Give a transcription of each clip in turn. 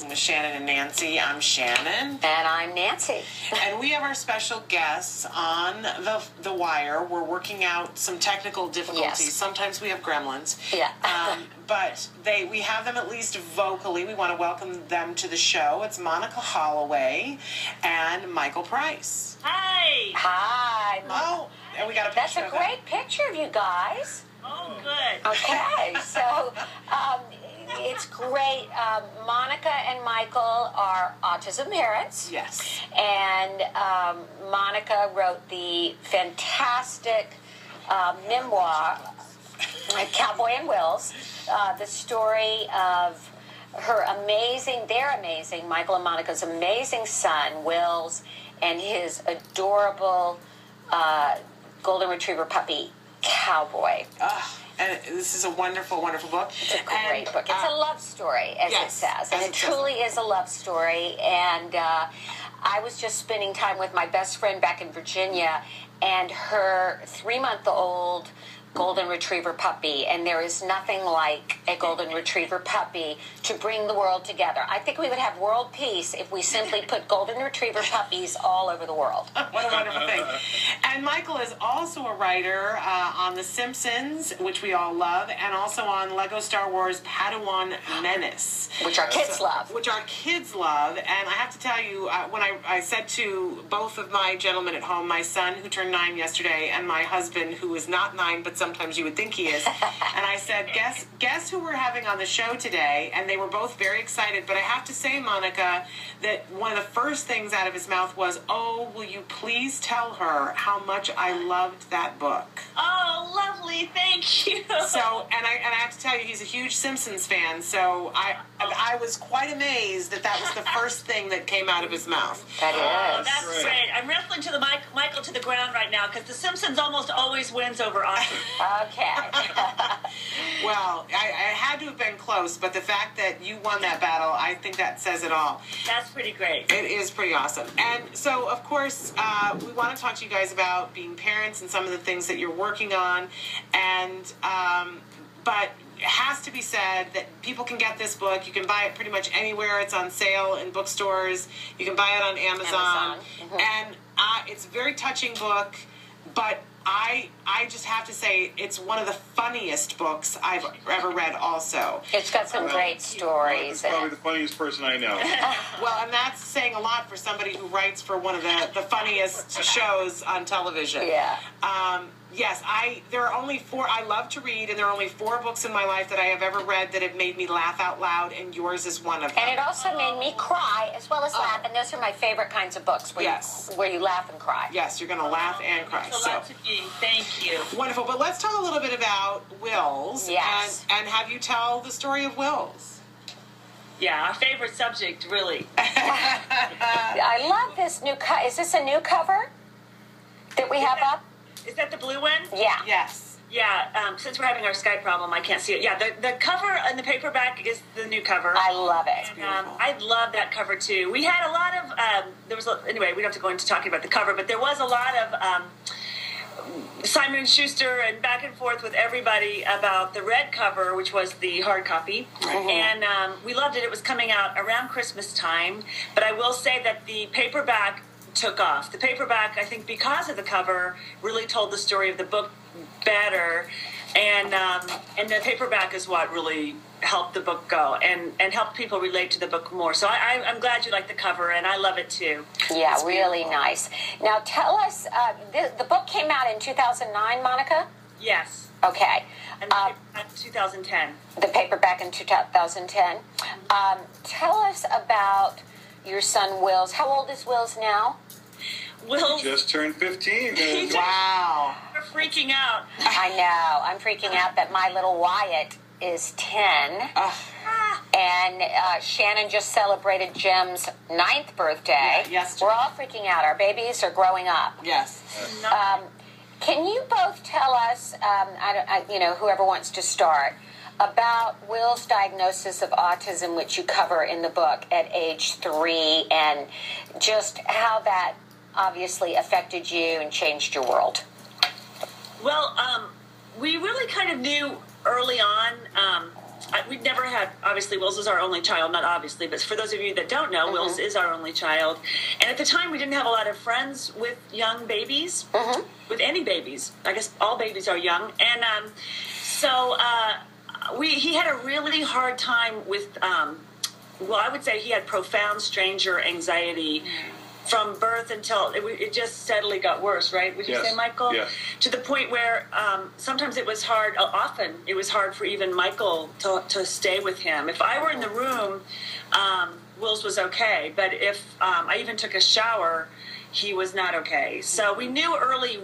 With Shannon and Nancy. I'm Shannon. And I'm Nancy. And we have our special guests on the wire. We're working out some technical difficulties. Yes. Sometimes we have gremlins. Yeah. But we have them at least vocally. We want to welcome them to the show. It's Monica Holloway and Michael Price. Hi. Hi. Oh, and we got a That's picture a of them. great picture of you guys. Oh, good. Okay, so it's great. Monica and Michael are autism parents. Yes. And Monica wrote the fantastic memoir, Cowboy Wills, the story of their amazing, Michael and Monica's amazing son, Wills, and his adorable golden retriever puppy, Cowboy. And this is a wonderful, wonderful book. It's a great book. It's a love story, as it says. And it truly is a love story. And I was just spending time with my best friend back in Virginia and her 3-month-old golden retriever puppy, and there is nothing like a golden retriever puppy to bring the world together. I think we would have world peace if we simply put golden retriever puppies all over the world. What a wonderful thing. And Michael is also a writer on The Simpsons, which we all love, and also on Lego Star Wars Padawan Menace. Which our kids love. Which our kids love. And I have to tell you, when I said to both of my gentlemen at home, my son who turned 9 yesterday, and my husband who is not 9, but sometimes you would think he is, and I said, guess who we're having on the show today? And they were both very excited. But I have to say, Monica, that one of the first things out of his mouth was, "Oh, will you please tell her how much I loved that book?" Oh, lovely. Thank you. So, and I have to tell you, he's a huge Simpsons fan. So I was quite amazed that was the first thing that came out of his mouth. That is. That's great. I'm wrestling to the Michael to the ground right now because The Simpsons almost always wins over autism. Okay. Well, I had to have been close, but the fact that you won that battle, I think that says it all. That's pretty great. It is pretty awesome. And so, of course, we want to talk to you guys about being parents and some of the things that you're working on. And but it has to be said that people can get this book. You can buy it pretty much anywhere. It's on sale in bookstores. You can buy it on Amazon. Mm-hmm. And it's a very touching book, but I just have to say it's one of the funniest books I've ever read also. It's got some great stories. It's probably the funniest person I know. Well, and that's saying a lot for somebody who writes for one of the funniest shows on television. Yeah. Yes, there are only 4. I love to read, and there are only 4 books in my life that I have ever read that have made me laugh out loud, and yours is one of them. And it also made me cry as well as laugh, and those are my favorite kinds of books where, where you laugh and cry. Yes, you're going to laugh and cry. It's a lot to do. Thank you. Wonderful. But let's talk a little bit about Wills. Yes. And have you tell the story of Wills. Yeah, our favorite subject, really. I love this new cover. Is this a new cover that we have up? Is that the blue one? Yeah. Yes. Yeah, since we're having our Skype problem, I can't see it. Yeah, the cover and the paperback is the new cover. I love it. And, I love that cover, too. We had a lot of, anyway, we don't have to go into talking about the cover, but there was a lot of Simon & Schuster and back and forth with everybody about the red cover, which was the hard copy. Mm-hmm. And we loved it. It was coming out around Christmas time. But I will say that the paperback took off. The paperback, I think, because of the cover, really told the story of the book better, and the paperback is what really helped the book go and helped people relate to the book more. So I'm glad you like the cover, and I love it too. Yeah, it's really nice. Now tell us, the book came out in 2009, Monica? Yes. Okay. And the paperback in 2010. The paperback in 2010. Tell us about your son, Wills. How old is Wills now? Wills just turned 15. Wow. We're freaking out. I know. I'm freaking out that my little Wyatt is 10. And Shannon just celebrated Jim's 9th birthday. Yes. We're all freaking out. Our babies are growing up. Yes. Can you both tell us, whoever wants to start, about Will's diagnosis of autism, which you cover in the book at age 3, and just how that obviously affected you and changed your world? Well, we really kind of knew early on we'd never had, obviously, Wills is our only child, not obviously, but for those of you that don't know, Wills is our only child. And at the time, we didn't have a lot of friends with young babies, with any babies. I guess all babies are young. And so he had a really hard time with, well, I would say he had profound stranger anxiety from birth until it just steadily got worse, right? Would you say, Michael? Yes. To the point where sometimes it was hard, often it was hard for even Michael to stay with him. If I were in the room, Wills was okay. But if I even took a shower, he was not okay. So we knew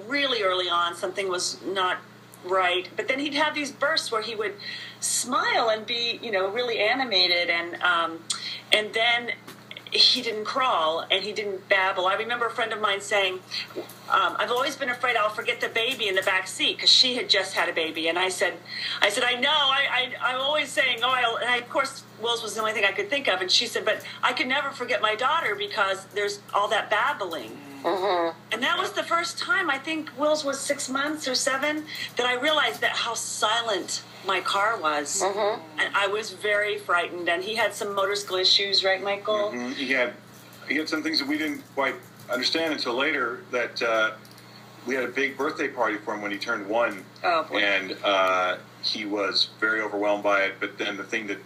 really early on, something was not right. But then he'd have these bursts where he would smile and be, really animated. And then he didn't crawl and he didn't babble. I remember a friend of mine saying, I've always been afraid I'll forget the baby in the back seat, because she had just had a baby. And I said, I know, I'm always saying, and of course, Wills was the only thing I could think of. And she said, but I could never forget my daughter because there's all that babbling. And that was the first time, I think Wills was 6 months or 7, that I realized that how silent my car was. And I was very frightened. And he had some motor skill issues, right, Michael? He had some things that we didn't quite understand until later, that we had a big birthday party for him when he turned 1. Oh, boy. And he was very overwhelmed by it. But then the thing that,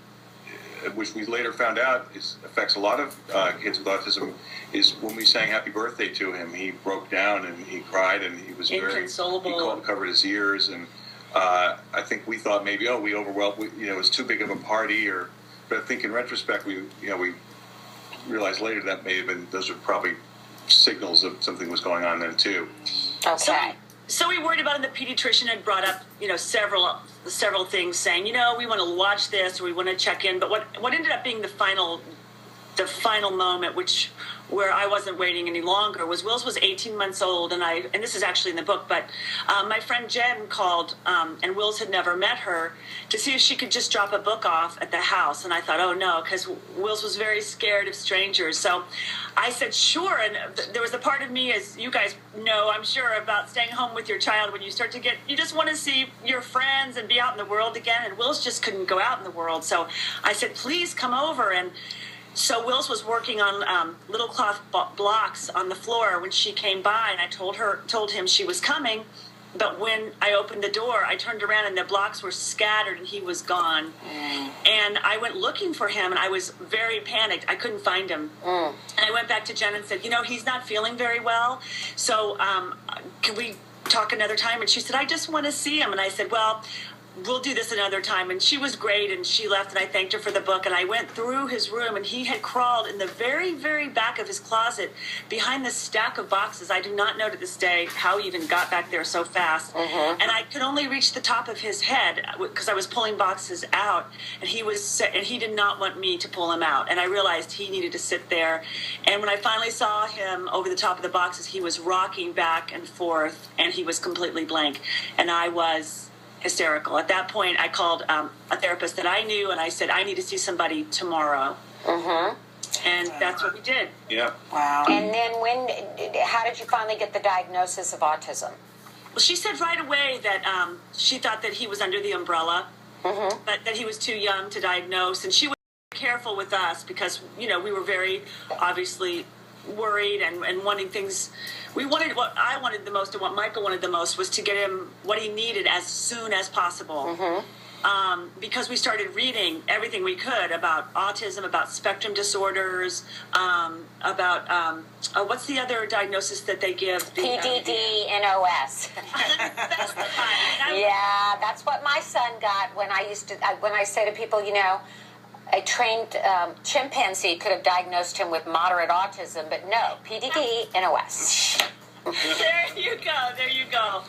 which we later found out affects a lot of kids with autism, is when we sang happy birthday to him, he broke down and he cried and he was very inconsolable. He covered his ears, and I think we thought maybe, we overwhelmed, it was too big of a party, but I think in retrospect, we realized later that may have been, those are probably signals of something was going on then too. Okay. So we worried about it. The pediatrician had brought up, several things, saying, we want to watch this, or we want to check in. But what ended up being the final moment, where I wasn't waiting any longer, was Wills was 18 months old, and this is actually in the book, but my friend Jen called, and Wills had never met her, to see if she could just drop a book off at the house. And I thought, oh no, because Wills was very scared of strangers. So I said, sure. And there was a part of me, as you guys know, I'm sure, about staying home with your child when you start to you just want to see your friends and be out in the world again. And Wills just couldn't go out in the world. So I said, please come over. And so Wills was working on little cloth blocks on the floor when she came by, and I told him she was coming. But when I opened the door, I turned around and the blocks were scattered and he was gone. And I went looking for him, and I was very panicked. I couldn't find him. And I went back to Jen and said, he's not feeling very well. So can we talk another time? And she said, I just want to see him. And I said, well, we'll do this another time. And she was great, and she left, and I thanked her for the book. And I went through his room, and he had crawled in the very, very back of his closet behind this stack of boxes. I do not know to this day how he even got back there so fast. And I could only reach the top of his head because I was pulling boxes out, and he did not want me to pull him out. And I realized he needed to sit there. And when I finally saw him over the top of the boxes, he was rocking back and forth, and he was completely blank. And I was hysterical. At that point, I called a therapist that I knew, and I said, I need to see somebody tomorrow. And that's what we did. Yeah. Wow. And then how did you finally get the diagnosis of autism? Well, she said right away that she thought that he was under the umbrella, but that he was too young to diagnose. And she was careful with us because, we were very obviously worried and wanting things. What I wanted the most and what Michael wanted the most was to get him what he needed as soon as possible. Because we started reading everything we could about autism, about spectrum disorders, about what's the other diagnosis that they give? PDD-NOS. Yeah, that's what my son got when I say to people, a trained chimpanzee could have diagnosed him with moderate autism, but no, PDD-NOS. There you go.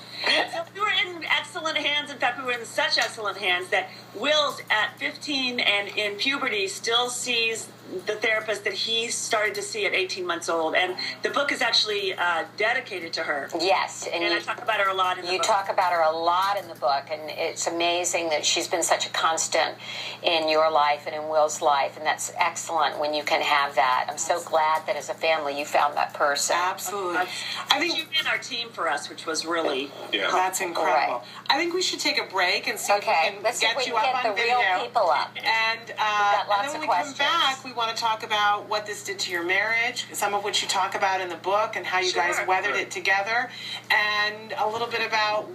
So we were in excellent hands. In fact, we were in such excellent hands that Wills at 15 and in puberty still sees the therapist that he started to see at 18 months old. And the book is actually dedicated to her. Yes. And I talk about her a lot in the book. You talk about her a lot in the book, and it's amazing that she's been such a constant in your life and in Will's life, and that's excellent when you can have that. I'm so glad that as a family you found that person. Absolutely. I think you ran our team for us, which was really that's incredible. Right. I think we should take a break and see if we can get you up on video. Real people up. And then when we come back, we want to talk about what this did to your marriage, some of which you talk about in the book, and how you guys weathered it together, and a little bit about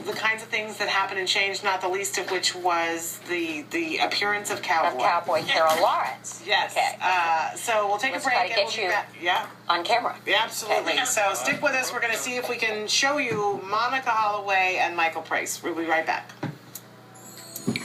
the kinds of things that happened and changed, not the least of which was the appearance of Cowboy. Of Cowboy Carol Lawrence. Yes. Okay. So we'll take a break and we'll be back. Yeah. On camera. Yeah, absolutely. Okay. So stick with us. We're going to see if we can show you Monica Holloway and Michael Price. We'll be right back.